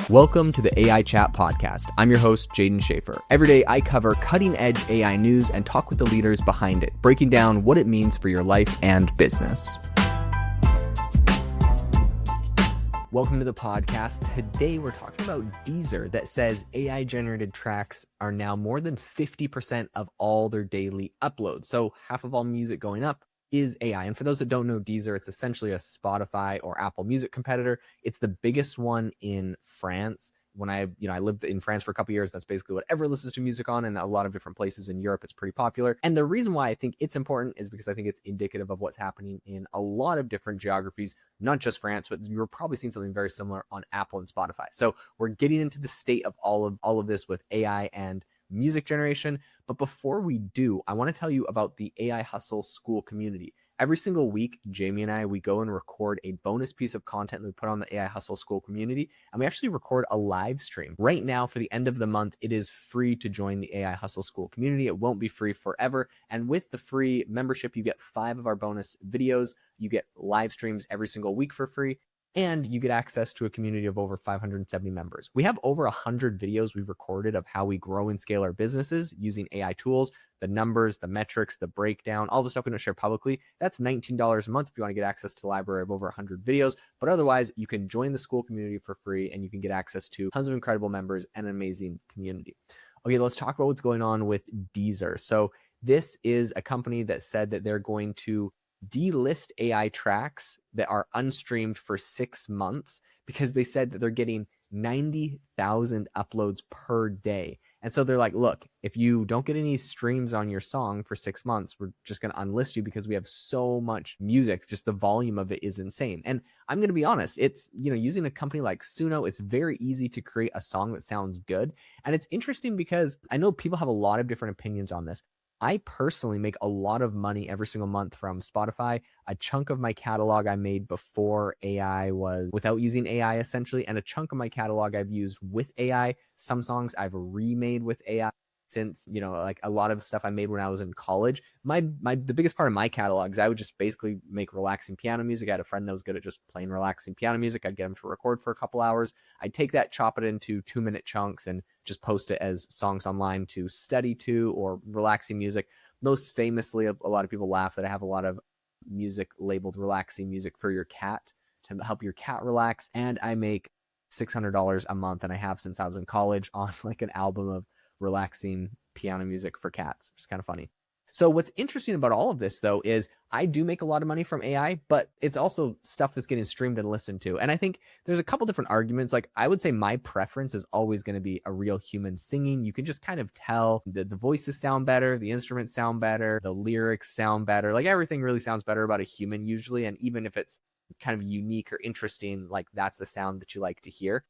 Welcome to the AI Chat Podcast. I'm your host, Jaden Schaefer. Every day I cover cutting-edge AI news and talk with the leaders behind it, breaking down what it means for your life and business. Welcome to the podcast. Today we're talking about Deezer that says AI-generated tracks are now more than 50% of all their daily uploads. So half of all music going up is AI. And for those that don't know Deezer, it's essentially a Spotify or Apple Music competitor. It's the biggest one in France. When I lived in France for a couple of years, that's basically what everyone listens to music on, and a lot of different places in Europe, it's pretty popular. And the reason why I think it's important is because I think it's indicative of what's happening in a lot of different geographies, not just France, but you're probably seeing something very similar on Apple and Spotify. So we're getting into the state of all of this with AI and music generation. But before we do, I want to tell you about the AI Hustle School community. Every single week, Jamie and I, we go and record a bonus piece of content and we put on the AI Hustle School community, and we actually record a live stream. Right now, for the end of the month, it is free to join the AI Hustle School community. It won't be free forever. And with the free membership, you get 5 of our bonus videos. You get live streams every single week for free. And you get access to a community of over 570 members. We have over 100 videos we've recorded of how we grow and scale our businesses using AI tools, the numbers, the metrics, the breakdown, all the stuff we don't share publicly. That's $19 a month if you want to get access to the library of over 100 videos. But otherwise, you can join the school community for free and you can get access to tons of incredible members and an amazing community. Okay, let's talk about what's going on with Deezer. So this is a company that said that they're going to delist AI tracks that are unstreamed for 6 months because they said that they're getting 90,000 uploads per day. And so they're like, look, if you don't get any streams on your song for 6 months, we're just going to unlist you because we have so much music. Just the volume of it is insane. And I'm going to be honest, it's, using a company like Suno, it's very easy to create a song that sounds good. And it's interesting because I know people have a lot of different opinions on this. I personally make a lot of money every single month from Spotify. A chunk of my catalog I made before AI was without using AI essentially, and a chunk of my catalog I've used with AI. Some songs I've remade with AI since, like a lot of stuff I made when I was in college. The biggest part of my catalog is I would just basically make relaxing piano music. I had a friend that was good at just playing relaxing piano music. I'd get him to record for a couple hours. I'd take that, chop it into 2-minute chunks, and just post it as songs online to study to or relaxing music. Most famously, a lot of people laugh that I have a lot of music labeled relaxing music for your cat to help your cat relax. And I make $600 a month, and I have since I was in college, on like an album of relaxing piano music for cats, which is kind of funny. So what's interesting about all of this, though, is I do make a lot of money from AI, but it's also stuff that's getting streamed and listened to. And I think there's a couple different arguments. Like, I would say my preference is always going to be a real human singing. You can just kind of tell that the voices sound better, the instruments sound better, the lyrics sound better. Like, everything really sounds better about a human usually. And even if it's kind of unique or interesting, like, that's the sound that you like to hear.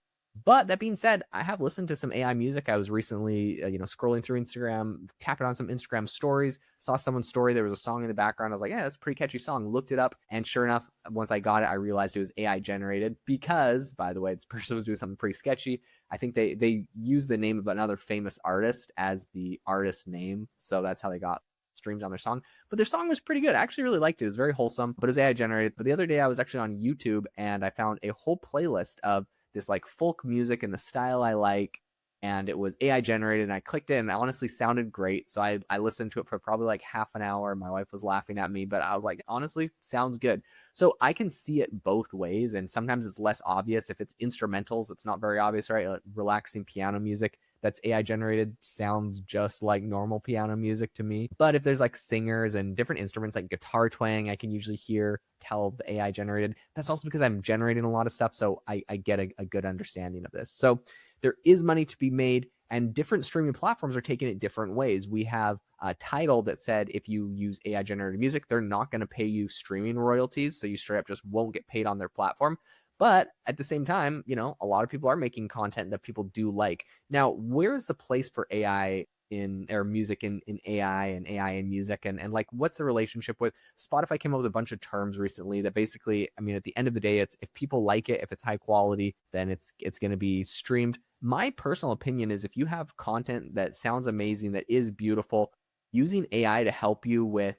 But that being said, I have listened to some AI music. I was recently, scrolling through Instagram, tapping on some Instagram stories, saw someone's story. There was a song in the background. I was like, yeah, that's a pretty catchy song. Looked it up. And sure enough, once I got it, I realized it was AI generated because, by the way, this person was doing something pretty sketchy. I think they used the name of another famous artist as the artist name. So that's how they got streams on their song. But their song was pretty good. I actually really liked it. It was very wholesome, but it was AI generated. But the other day I was actually on YouTube and I found a whole playlist of this like folk music in the style I like, and it was AI generated, and I clicked it and it honestly sounded great. So I listened to it for probably like half an hour. My wife was laughing at me, but I was like, honestly, sounds good. So I can see it both ways, and sometimes it's less obvious. If it's instrumentals, it's not very obvious, right? Like relaxing piano music that's AI generated sounds just like normal piano music to me. But if there's like singers and different instruments like guitar twang, I can usually tell the AI generated. That's also because I'm generating a lot of stuff, so I get a good understanding of this. So there is money to be made, and different streaming platforms are taking it different ways. We have a Tidal that said if you use AI generated music, they're not going to pay you streaming royalties, so you straight up just won't get paid on their platform. But at the same time, a lot of people are making content that people do like. Now, where's the place for AI or music in AI and AI in music? And like, what's the relationship with Spotify? Came up with a bunch of terms recently that basically, at the end of the day, it's if people like it, if it's high quality, then it's going to be streamed. My personal opinion is if you have content that sounds amazing, that is beautiful, using AI to help you with,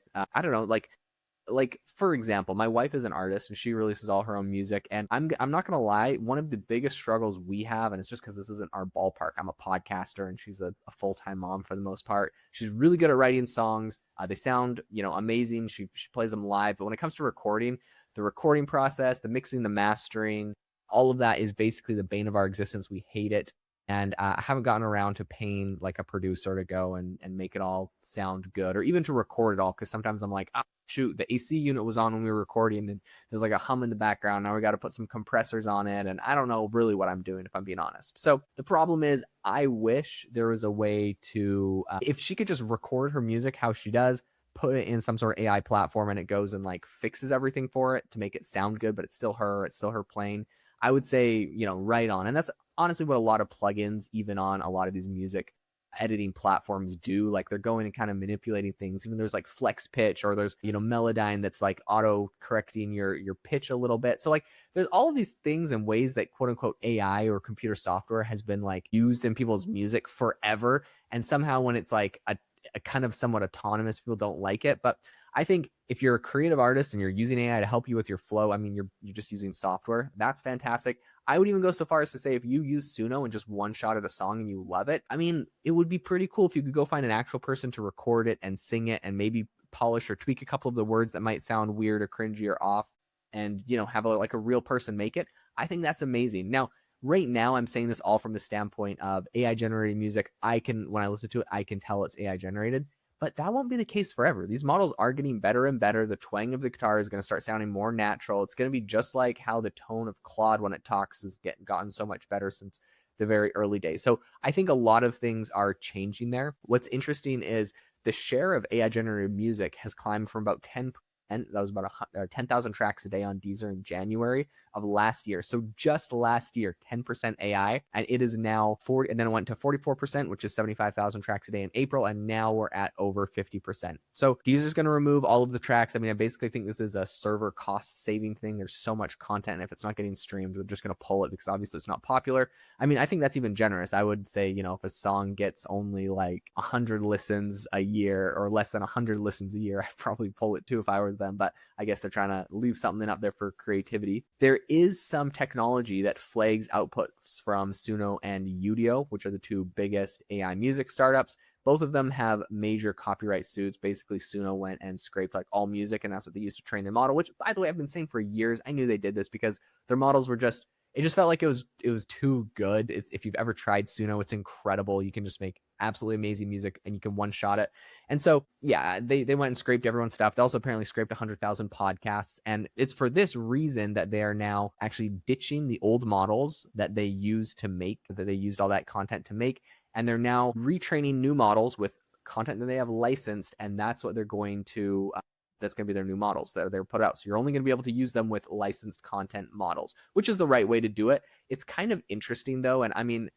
like, for example, my wife is an artist and she releases all her own music. And I'm not gonna lie, one of the biggest struggles we have, and it's just because this isn't our ballpark. I'm a podcaster and she's a full-time mom for the most part. She's really good at writing songs. They sound, amazing. She plays them live. But when it comes to recording, the recording process, the mixing, the mastering, all of that is basically the bane of our existence. We hate it. And I haven't gotten around to paying like a producer to go and make it all sound good, or even to record it all. Because sometimes I'm like, oh, shoot, the AC unit was on when we were recording and there's like a hum in the background. Now we got to put some compressors on it. And I don't know really what I'm doing, if I'm being honest. So the problem is, I wish there was a way to, if she could just record her music how she does, put it in some sort of AI platform and it goes and like fixes everything for it to make it sound good, but it's still her playing. I would say, right on. And that's honestly what a lot of plugins, even on a lot of these music editing platforms, do. Like, they're going and kind of manipulating things. Even there's like flex pitch, or there's, Melodyne that's like auto correcting your pitch a little bit. So like there's all of these things and ways that quote unquote AI or computer software has been like used in people's music forever. And somehow when it's like a kind of somewhat autonomous, people don't like it. But I think if you're a creative artist and you're using AI to help you with your flow, I mean, you're just using software. That's fantastic. I would even go so far as to say, if you use Suno and just one shot at a song and you love it, I mean, it would be pretty cool if you could go find an actual person to record it and sing it and maybe polish or tweak a couple of the words that might sound weird or cringy or off, and, have like a real person make it. I think that's amazing. Now, right now, I'm saying this all from the standpoint of AI generated music. When I listen to it, I can tell it's AI generated. But that won't be the case forever. These models are getting better and better. The twang of the guitar is going to start sounding more natural. It's going to be just like how the tone of Claude when it talks has gotten so much better since the very early days. So I think a lot of things are changing there. What's interesting is the share of AI generated music has climbed from about 10%. That was about 10,000 tracks a day on Deezer in January of last year. So just last year, 10% AI, and it is now 40, and then it went to 44%, which is 75,000 tracks a day in April, and now we're at over 50%. So Deezer's going to remove all of the tracks. I mean, I basically think this is a server cost saving thing. There's so much content, and if it's not getting streamed, we're just going to pull it because obviously it's not popular. I mean, I think that's even generous. I would say, if a song gets only like 100 listens a year or less than 100 listens a year, I'd probably pull it too if I were them. But I guess they're trying to leave something up there for creativity. There is some technology that flags outputs from Suno and Udio, which are the two biggest AI music startups. Both of them have major copyright suits. Basically, Suno went and scraped like all music, and that's what they used to train their model, which, by the way, I've been saying for years. I knew they did this because their models were just, it just felt like it was too good. If you've ever tried Suno, it's incredible. You can just make absolutely amazing music and you can one shot it. And so, yeah, they went and scraped everyone's stuff. They also apparently scraped 100,000 podcasts. And it's for this reason that they are now actually ditching the old models that they used all that content to make. And they're now retraining new models with content that they have licensed. And that's what they're going to that's going to be their new models that they're put out. So you're only going to be able to use them with licensed content models, which is the right way to do it. It's kind of interesting though. And I mean,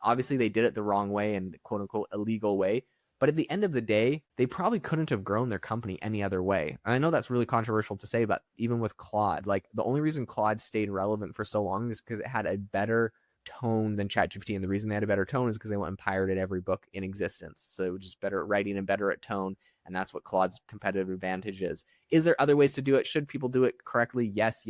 obviously they did it the wrong way and quote unquote illegal way. But at the end of the day, they probably couldn't have grown their company any other way. And I know that's really controversial to say, but even with Claude, like the only reason Claude stayed relevant for so long is because it had a better tone than ChatGPT. And the reason they had a better tone is because they went and pirated every book in existence. So it was just better at writing and better at tone. And that's what Claude's competitive advantage is. Is there other ways to do it? Should people do it correctly? Yes,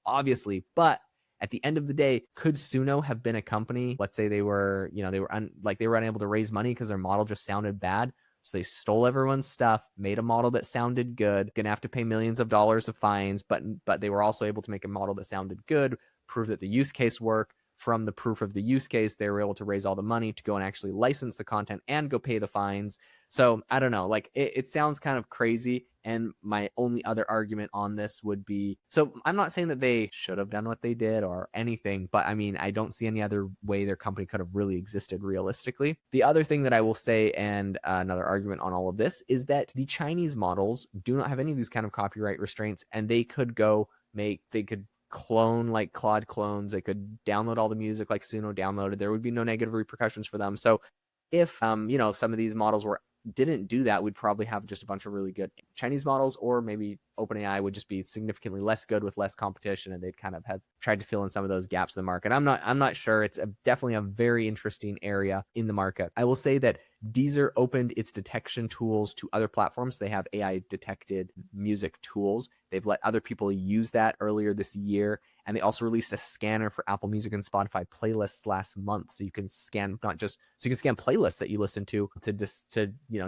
obviously. But at the end of the day, could Suno have been a company? Let's say they were, they were unable to raise money because their model just sounded bad. So they stole everyone's stuff, made a model that sounded good, gonna have to pay millions of dollars of fines, but they were also able to make a model that sounded good, prove that the use case worked. From the proof of the use case, they were able to raise all the money to go and actually license the content and go pay the fines. So I don't know, like it sounds kind of crazy. And my only other argument on this would be, so I'm not saying that they should have done what they did or anything, but I mean, I don't see any other way their company could have really existed realistically. The other thing that I will say, and another argument on all of this, is that the Chinese models do not have any of these kind of copyright restraints, and they could clone like Claude clones. They could download all the music like Suno downloaded. There would be no negative repercussions for them. So if some of these models didn't do that, we'd probably have just a bunch of really good Chinese models, or maybe OpenAI would just be significantly less good with less competition, and they'd kind of have tried to fill in some of those gaps in the market. I'm not sure. It's definitely a very interesting area in the market. I will say that Deezer opened its detection tools to other platforms. They have AI detected music tools. They've let other people use that earlier this year. And they also released a scanner for Apple Music and Spotify playlists last month. So you can scan playlists that you listen to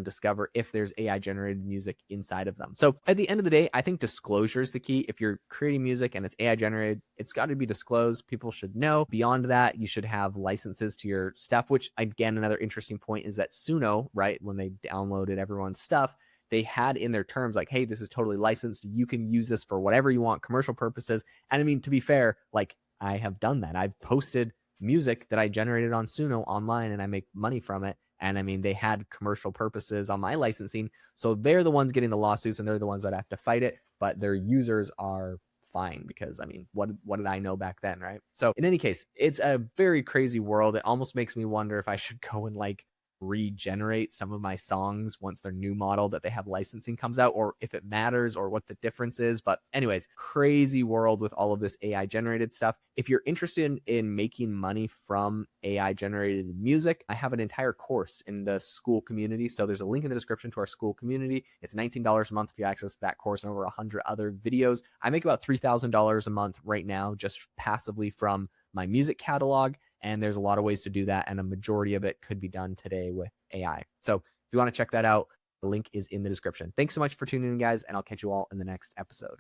discover if there's AI generated music inside of them. So at the end of the day, I think disclosure is the key. If you're creating music and it's AI generated, it's got to be disclosed. People should know. Beyond that, you should have licenses to your stuff, which again, another interesting point is that Suno, right, when they downloaded everyone's stuff, they had in their terms like, hey, this is totally licensed. You can use this for whatever you want, commercial purposes. And I mean, to be fair, like I have done that. I've posted music that I generated on Suno online and I make money from it. And I mean, they had commercial purposes on my licensing. So they're the ones getting the lawsuits and they're the ones that have to fight it. But their users are fine because I mean, what did I know back then, right? So in any case, it's a very crazy world. It almost makes me wonder if I should go and like regenerate some of my songs once their new model that they have licensing comes out, or if it matters or what the difference is. But anyways, crazy world with all of this AI generated stuff. If you're interested in making money from AI generated music, I have an entire course in the Skool community. So there's a link in the description to our Skool community. It's $19 a month if you access that course and over 100 other videos. I make about $3,000 a month right now just passively from my music catalog. And there's a lot of ways to do that. And a majority of it could be done today with AI. So if you want to check that out, the link is in the description. Thanks so much for tuning in, guys. And I'll catch you all in the next episode.